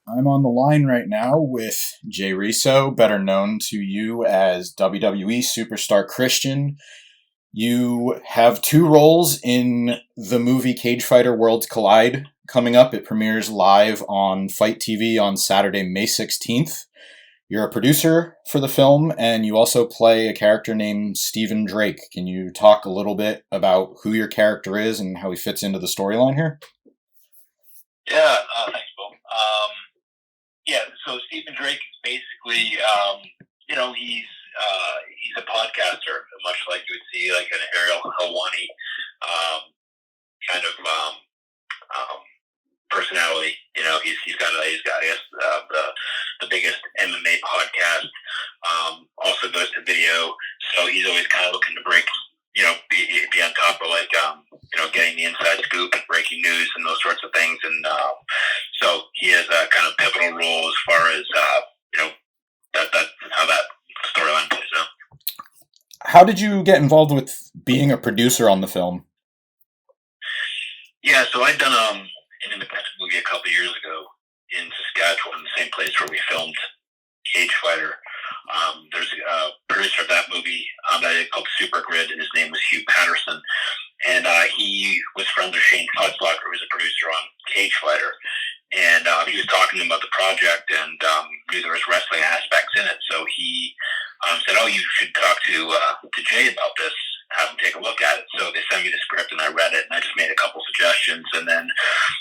I'm on the line right now with Jay Reso, better known to you as WWE Superstar Christian. You have two roles in the movie Cage Fighter Worlds Collide coming up. It premieres live on Fight TV on Saturday, May 16th. You're a producer for the film, and you also play a character named Stephen Drake. Can you talk a little bit about who your character is and how he fits into the storyline here? Yeah, thanks, Bill. So Stephen Drake is basically, he's a podcaster, much like you would see like an Ariel Helwani kind of personality. He's got I guess the biggest MMA podcast. Also goes to video, so he's always kind of looking to break. Be on top of getting the inside scoop and breaking news and those sorts of things. And so he has a kind of pivotal role as far as that's how that storyline plays out. How did you get involved with being a producer on the film? Yeah, so I'd done an independent movie a couple of years ago in Saskatchewan, the same place where we filmed Cage Fighter. There's a producer of that movie called Super Grid, and his name was Hugh Patterson. And he was friends with Shane Futzlocker, who was a producer on Cage Fighter. And he was talking to him about the project and knew there was wrestling aspects in it. So he said, "Oh, you should talk to Jay about this. Have him take a look at it." So they sent me the script, and I read it, and I just made a couple suggestions. And then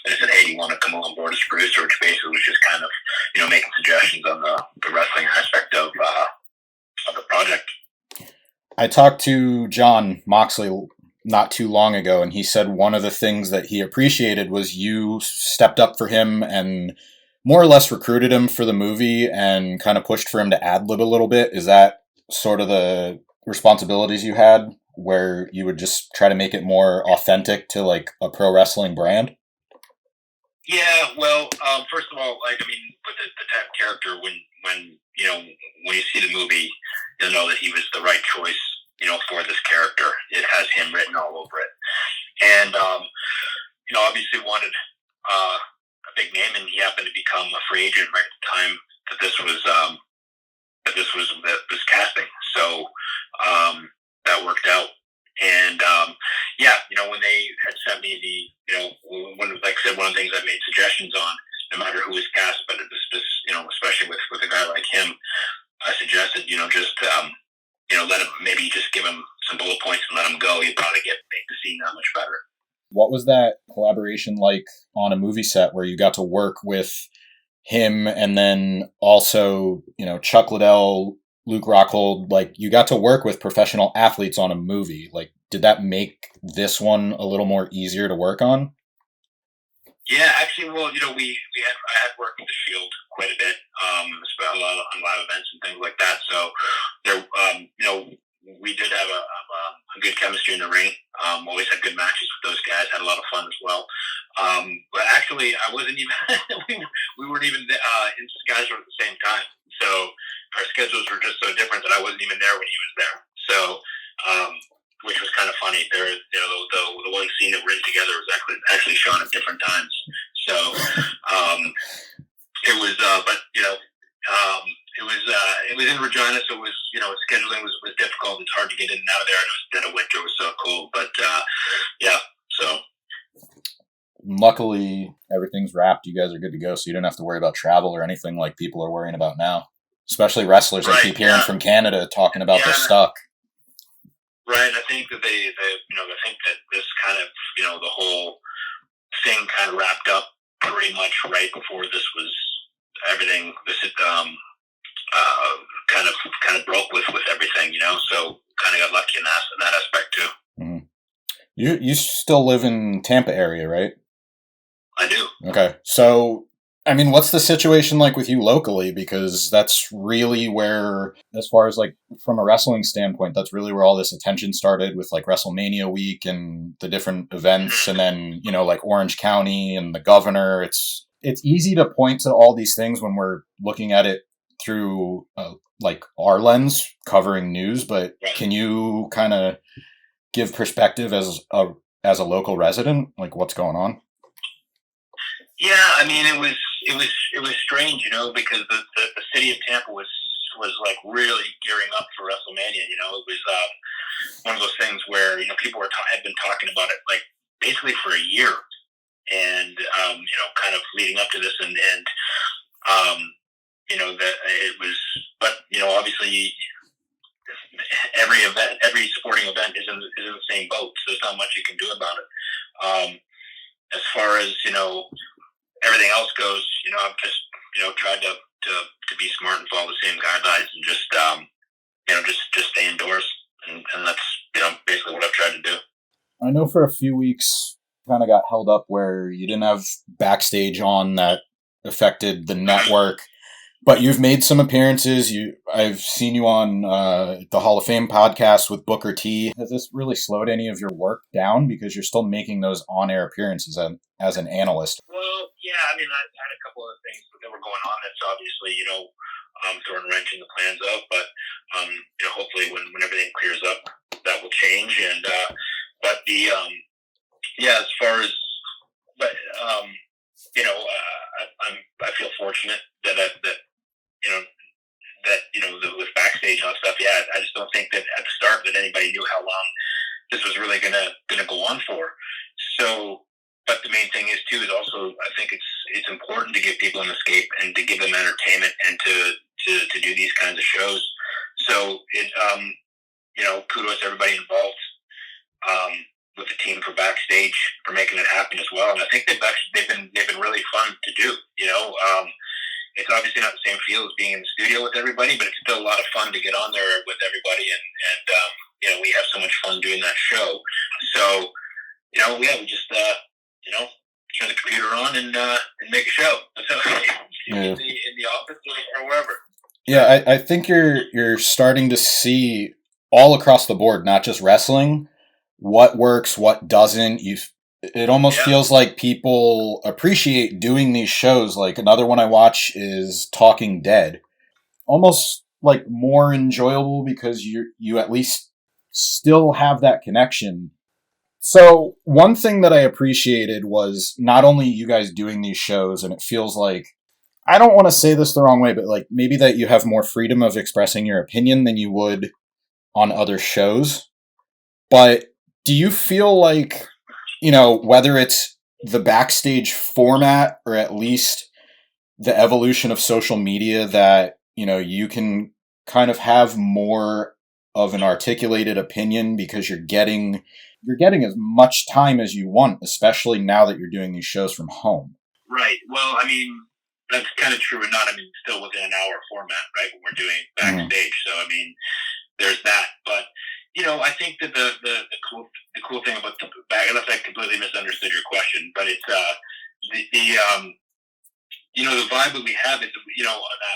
they said, "Hey, do you want to come on board as producer?" Which basically was just kind of making suggestions on the wrestling aspect of the project. I talked to John Moxley not too long ago, and he said one of the things that he appreciated was you stepped up for him and more or less recruited him for the movie and kind of pushed for him to ad-lib a little bit. Is that sort of the responsibilities you had, where you would just try to make it more authentic to like a pro wrestling brand? Yeah, well, first of all, with the type of character, when you see the movie, you'll know that he was the right choice, for this character. It has him written all over it, and obviously wanted a big name, and he happened to become a free agent right at the time that this was casting. So that worked out. And when they had sent me like I said, one of the things I made suggestions on, no matter who was cast, but especially with a guy like him, I suggested, let him, maybe just give him some bullet points and let him go. He'd probably make the scene that much better. What was that collaboration like on a movie set where you got to work with him and then also, Chuck Liddell, Luke Rockhold, like you got to work with professional athletes on a movie? Like, did that make this one a little more easier to work on? Yeah, actually, well, I had worked with the Shield quite a bit, a lot on live events and things like that. So there, we did have a good chemistry in the ring. Always had good matches with those guys. Had a lot of fun as well. But actually, I wasn't even. we weren't even in Saskatchewan at the same time. So our schedules were just so different that I wasn't even there when he was there. So, which was kind of funny. There, the one scene that we're in together was actually shown at different times. So, it was, it was in Regina, so it was, scheduling was difficult. It's hard to get in and out of there. And it was dead of winter. It was so cold, but so. Luckily, everything's wrapped. You guys are good to go, so you don't have to worry about travel or anything like people are worrying about now. Especially wrestlers, I keep hearing from Canada talking about they're stuck. Right, I think that they I think that this kind of, the whole thing kind of wrapped up pretty much right before this was everything. This kind of broke with everything, So kind of got lucky in that aspect too. Mm-hmm. You still live in Tampa area, right? I do. Okay, so what's the situation like with you locally? Because that's really where, as far as like from a wrestling standpoint, that's really where all this attention started with like WrestleMania week and the different events, and then like Orange County and the governor. It's easy to point to all these things when we're looking at it through like our lens covering news, but can you kind of give perspective as a local resident, like what's going on? Yeah, it was it was strange, because the city of Tampa was like really gearing up for WrestleMania. It was one of those things where people had been talking about it like basically for a year, and kind of leading up to this, and that it was, but obviously every sporting event is in the same boat, so there's not much you can do about it. As far as everything else goes, I've just tried to be smart and follow the same guidelines, and just just stay indoors, and that's basically what I've tried to do. I know for a few weeks kind of got held up where you didn't have backstage on that affected the network. But you've made some appearances. I've seen you on the Hall of Fame podcast with Booker T. Has this really slowed any of your work down because you're still making those on-air appearances as an analyst? Well, yeah. I mean, I've had a couple of things that were going on that's obviously throwing a wrench in the plans of. But hopefully when everything clears up, that will change. And but the as far as I feel fortunate that with backstage and stuff. Yeah, I just don't think that at the start that anybody knew how long this was really gonna go on for. So, but the main thing is too is also I think it's important to give people an escape and to give them entertainment and to do these kinds of shows. So it kudos to everybody involved with the team for backstage for making it happen as well. And I think they've been really fun to do. It's obviously not the same feel as being in the studio with everybody, but it's still a lot of fun to get on there with everybody, and we have so much fun doing that show. So, we just turn the computer on and make a show. So, in the office or wherever. Yeah, I think you're starting to see all across the board, not just wrestling, what works, what doesn't. It almost feels like people appreciate doing these shows. Like another one I watch is Talking Dead. Almost like more enjoyable because you at least still have that connection. So one thing that I appreciated was not only you guys doing these shows, and it feels like, I don't want to say this the wrong way, but like maybe that you have more freedom of expressing your opinion than you would on other shows. But do you feel like, whether it's the backstage format or at least the evolution of social media, that, you can kind of have more of an articulated opinion because you're getting as much time as you want, especially now that you're doing these shows from home? Right. Well, I mean, that's kind of true and not. I mean, still within an hour format, right, when we're doing backstage. Mm-hmm. So, I mean, there's that. But, I think that the cool thing about the back, unless I completely misunderstood your question, but it's the vibe that we have is, that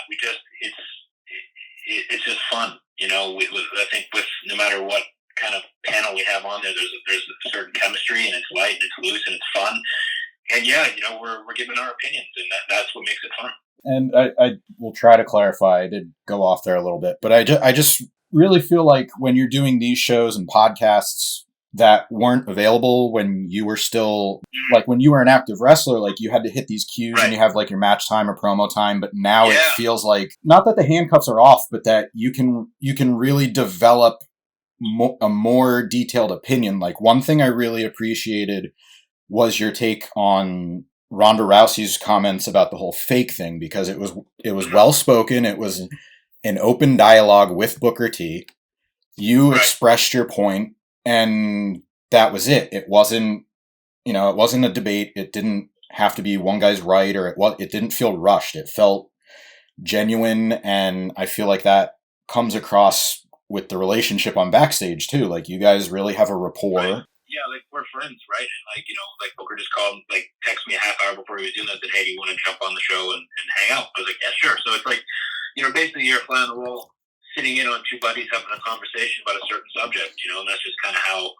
we just, it's just fun, I think with no matter what kind of panel we have on there, there's a certain chemistry, and it's light, and it's loose, and it's fun. And we're giving our opinions, and that's what makes it fun. And I will try to clarify. I did go off there a little bit, but I just really feel like when you're doing these shows and podcasts that weren't available when you were still, like when you were an active wrestler, like you had to hit these cues, right, and you have like your match time or promo time, but now it feels like, not that the handcuffs are off, but that you can really develop a more detailed opinion. Like one thing I really appreciated was your take on Ronda Rousey's comments about the whole fake thing, because it was well spoken. It was an open dialogue with Booker T. You expressed your point, and that was it. It wasn't a debate. It didn't have to be one guy's right, or it didn't feel rushed. It felt genuine, and I feel like that comes across with the relationship on backstage too. Like you guys really have a rapport. Right. Yeah, like we're friends, right? And like Booker just called, like text me a half hour before he was doing that, said, "Hey, do you want to jump on the show and hang out?" I was like, "Yeah, sure." So it's like, basically you're a fly on the wall, sitting in on two buddies having a conversation about a certain subject, and that's just kind of how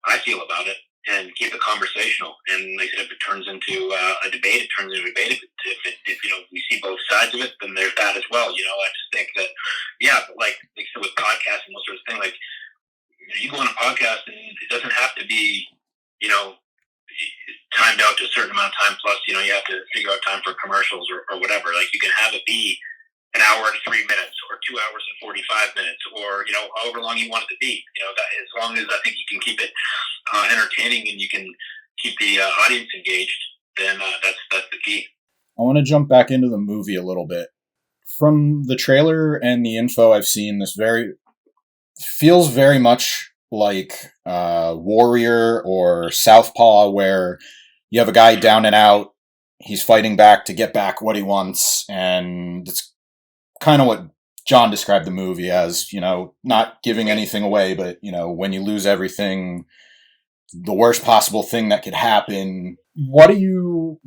I feel about it, and keep it conversational. And like I said, if it turns into a debate, it turns into a debate. If we see both sides of it, then there's that as well. I just think that, but like I said, with podcasts and those sorts of things, like, you go on a podcast and it doesn't have to be, timed out to a certain amount of time plus, you have to figure out time for commercials or whatever. Like, you can have it be an hour and 3 minutes or 2 hours and 45 minutes or, however long you want it to be. That as long as I think you can keep it entertaining and you can keep the audience engaged, then that's the key. I want to jump back into the movie a little bit. From the trailer and the info I've seen, this feels very much like Warrior or Southpaw, where you have a guy down and out, he's fighting back to get back what he wants, and it's kind of what John described the movie as, not giving anything away, but, when you lose everything, the worst possible thing that could happen. What's your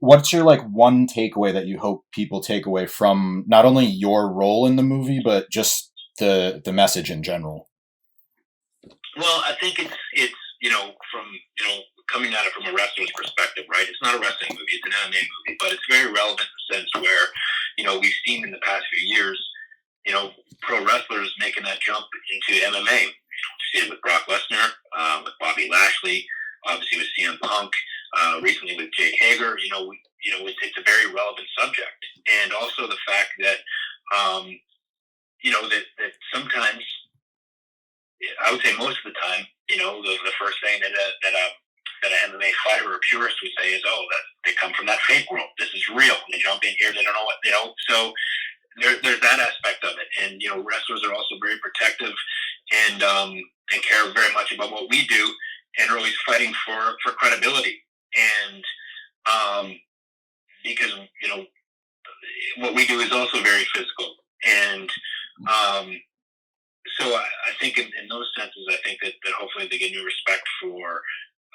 one takeaway that you hope people take away from not only your role in the movie, but just the message in general? Well, I think it's from coming at it from a wrestler's perspective, right? It's not a wrestling movie; it's an MMA movie, but it's very relevant in the sense where we've seen in the past few years, pro wrestlers making that jump into MMA. We see it with Brock Lesnar, with Bobby Lashley, obviously with CM Punk, recently with Jake Hager. It's a very relevant subject, and also the fact that that sometimes, I would say most of the time, the first thing that an MMA fighter or a purist would say is, "Oh, that they come from that fake world. This is real." They jump in here, they don't know what So there's that aspect of it, and wrestlers are also very protective and care very much about what we do, and are always fighting for credibility, and because what we do is also very physical, and so I think in those senses, I think that hopefully they get new respect for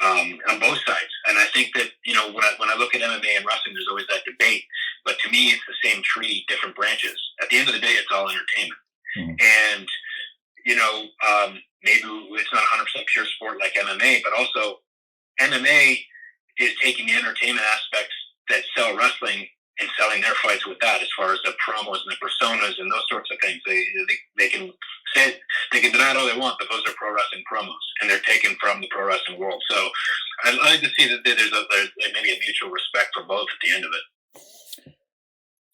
on both sides. And I think that when I look at MMA and wrestling, there's always that debate. But to me, it's the same tree, different branches. At the end of the day, it's all entertainment. Mm-hmm. And maybe it's not 100% pure sport like MMA, but also MMA is taking the entertainment aspects that sell wrestling and selling their fights with that, as far as the promos and the personas and those sorts of things. They can say, they can deny it all they want, but those are pro wrestling promos, and they're taken from the pro wrestling world. So I'd like to see that there's maybe a mutual respect for both at the end of it.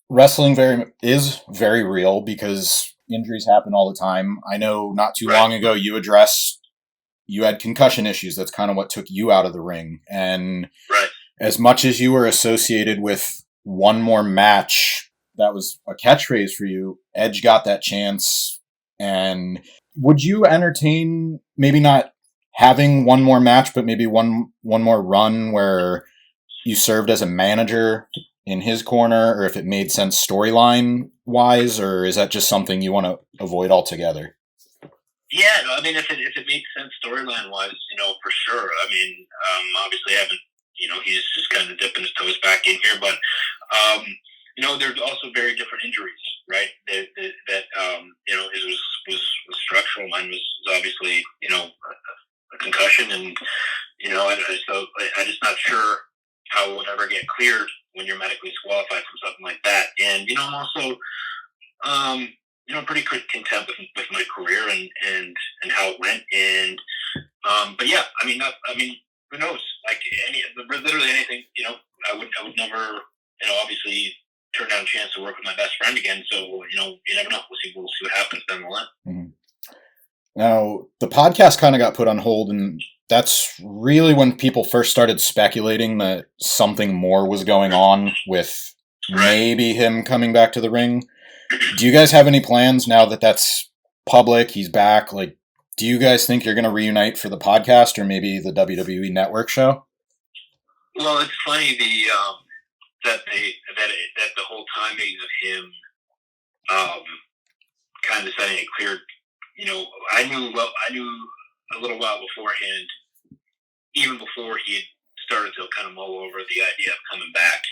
Wrestling is very real because injuries happen all the time. I know not too long ago you had concussion issues. That's kind of what took you out of the ring. And as much as you were associated with one more match, that was a catchphrase for you, Edge got that chance. And would you entertain maybe not having one more match, but maybe one more run where you served as a manager in his corner, or if it made sense storyline wise, or is that just something you want to avoid altogether? Yeah, I mean, if it makes sense storyline wise, for sure. I mean, obviously, I haven't, he's just kind of dipping his toes back in here, but there's also very different injuries, right? That his was structural. Mine was obviously, a concussion, and so I'm just not sure how it would ever get cleared when you're medically disqualified from something like that. And I'm also pretty content with my career and how it went. And but yeah, I mean, who knows? Like literally anything. I would never, obviously turn down a chance to work with my best friend again. So you never know. We'll see what happens down the line. Mm-hmm. Now the podcast kind of got put on hold, and that's really when people first started speculating that something more was going on with maybe him coming back to the ring. Do you guys have any plans now that that's public? He's back. Like, do you guys think you're going to reunite for the podcast or maybe the WWE Network show? Well, it's funny that the whole timing of him kind of deciding it cleared. I knew a little while beforehand, even before he had started to kind of mull over the idea of coming back.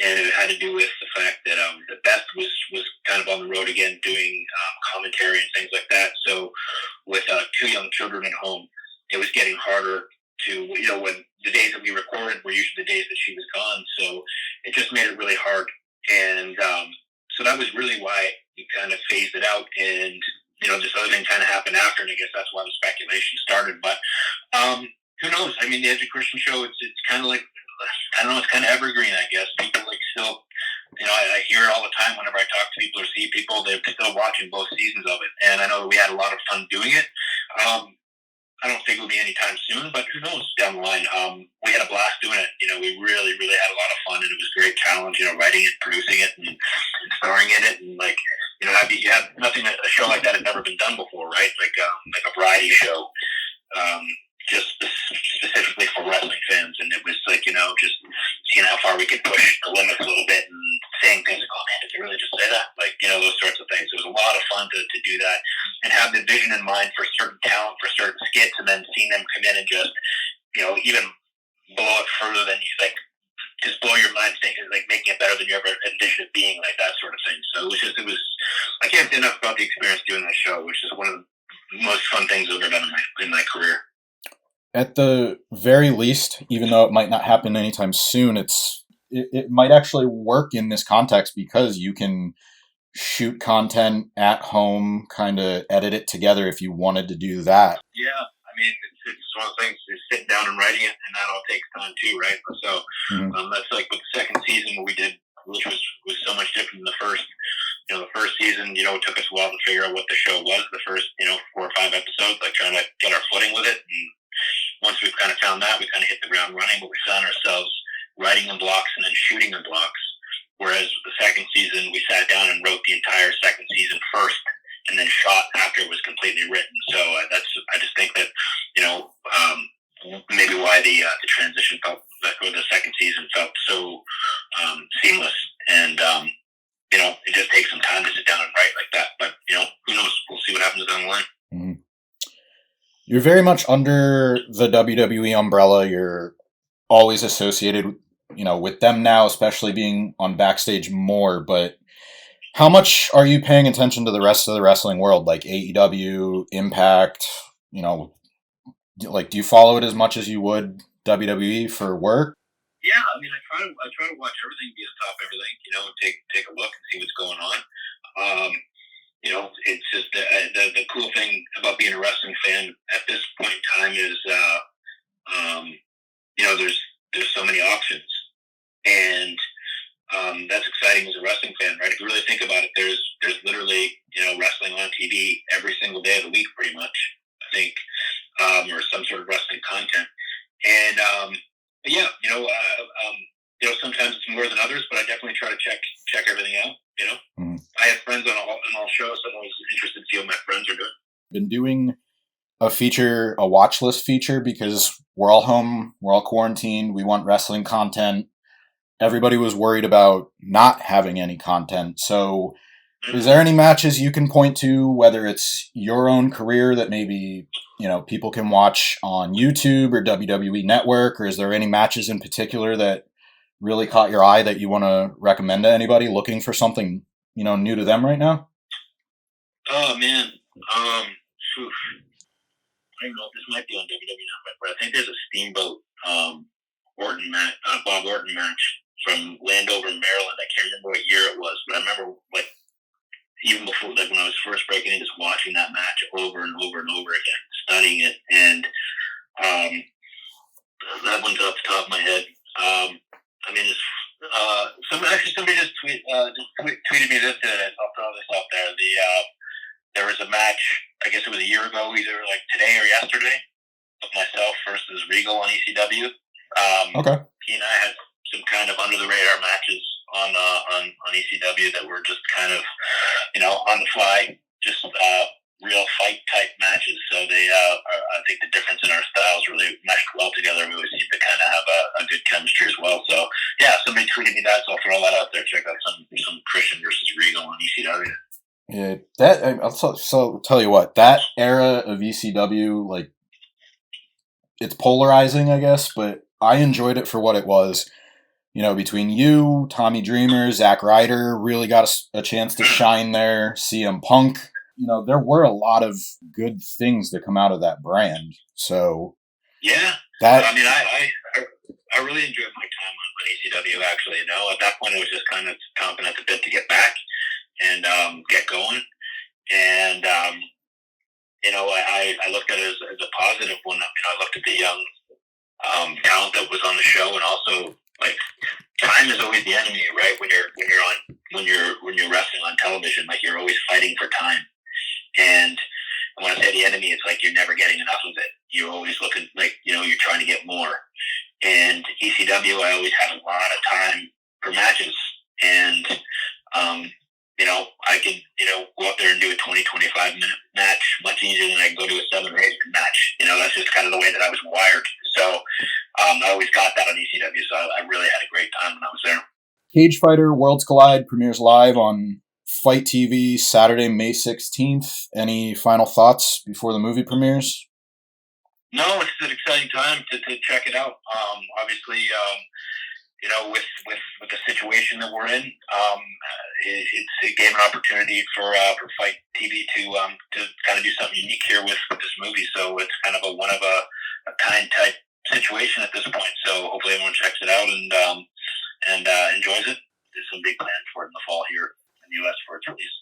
And it had to do with the fact that Beth was kind of on the road again doing commentary and things like that. So with 2 young children at home, it was getting harder to, when the days that we recorded were usually the days that she was gone. So it just made it really hard. And so that was really why we kind of phased it out. And, this other thing kind of happened after, and I guess that's why the speculation started. But who knows? I mean, the Edge and Christian show, it's kind of like I don't know, it's kind of evergreen, I guess. People like still, I hear it all the time whenever I talk to people or see people, they're still watching both seasons of it. And I know that we had a lot of fun doing it. I don't think it'll be anytime soon, but who knows down the line. We had a blast doing it. We really, really had a lot of fun, and it was a great challenge, writing it, producing it, and starring in it. And, you have nothing, a show like that had never been done before, right? Like a variety show, just specifically for wrestling fans. And it was like, just seeing how far we could push the limits a little bit and saying things like, oh man, did they really just say that? Like, those sorts of things. It was a lot of fun to do that and have the vision in mind for certain talent, for certain skits, and then seeing them come in and just, even blow it further than you think. Just blow your mind, thinking like making it better than you ever envisioned it being, like that sort of thing. So I can't say enough about the experience doing that show, which is one of the most fun things I've ever done in my career. At the very least, even though it might not happen anytime soon, it might actually work in this context because you can shoot content at home, kind of edit it together if you wanted to do that. Yeah, I mean, it's one of the things, is sitting down and writing it, and that all takes time too, right? So that's like with the second season what we did, which was so much different than the first. The first season, it took us a while to figure out what the show was. The first, 4 or 5 episodes, like trying to get our footing with it. And once we've kind of found that, we kind of hit the ground running. But we found ourselves writing in blocks and then shooting in blocks. Whereas the second season, we sat down and wrote the entire second season first, and then shot after it was completely written. So I just think that maybe why the transition felt, or the second season felt so seamless. And it just takes some time to sit down and write like that. But who knows? We'll see what happens down the line. Mm-hmm. You're very much under the WWE umbrella. You're always associated, with them now, especially being on Backstage more. But how much are you paying attention to the rest of the wrestling world, like AEW, Impact? Do you follow it as much as you would WWE for work? Yeah, I mean, I try to watch everything, be on top of everything, take a look and see what's going on. It's just the cool thing about being a wrestling fan at this point in time is, there's so many options, and that's exciting as a wrestling fan, right? If you really think about it, there's literally wrestling on TV every single day of the week, pretty much. I think, or some sort of wrestling content, and yeah, sometimes it's more than others, but I definitely try to check everything out. I have friends on all shows, so I'm always interested to see what my friends are doing. Been doing a watch list feature because we're all home, we're all quarantined, we want wrestling content. Everybody was worried about not having any content. So is there any matches you can point to, whether it's your own career that maybe, people can watch on YouTube or WWE Network, or is there any matches in particular that really caught your eye that you want to recommend to anybody looking for something, new to them right now? Oh, man. I don't know if this might be on WWE Network, but I think there's a Steamboat Bob Orton match from Landover, Maryland. I can't remember what year it was, but I remember even before, when I was first breaking in, just watching that match over and over and over again, studying it, and that one's off the top of my head. I mean, somebody just tweeted me this today. I'll throw this out there. There was a match, I guess it was a year ago, either like today or yesterday, of myself versus Regal on ECW. Okay. He and I had some kind of under the radar matches on ECW that were just kind of, on the fly, just real fight type matches. So they, I think the difference in our styles really meshed well together. We always seem to kind of have a good chemistry as well. So yeah, somebody tweeted me that, so I'll throw that out there. Check out some Christian versus Regal on ECW. Yeah, I'll tell you what, that era of ECW, it's polarizing, I guess, but I enjoyed it for what it was. Between you, Tommy Dreamer, Zack Ryder really got a chance to shine there. CM Punk, there were a lot of good things that come out of that brand. So yeah, I mean, I really enjoyed my time on ECW. Actually, at that point, I was just kind of chomping at the bit to get back and get going. And I looked at it as a positive one. I looked at the young talent that was on the show, and also like time is always the enemy, right? When you're wrestling on television, like you're always fighting for time. And when I say the enemy, it's like you're never getting enough of it. You're always looking like you're trying to get more. And ECW, I always had a lot of time for matches, and I could go up there and do a 20-25 minute match much easier than I can go to a 7 or 8 minute match. That's just kind of the way that I was wired. So I always got that on ECW. So I really had a great time when I was there. Cage Fighter Worlds Collide premieres live on Fight TV Saturday, May 16th. Any final thoughts before the movie premieres? No, it's an exciting time to check it out. Obviously, with the situation that we're in, it gave an opportunity for Fight TV to kind of do something unique here with this movie. So it's kind of a one of a kind type situation at this point. So hopefully everyone checks it out and enjoys it. There's some big plans for it in the fall here in the U.S. for its release.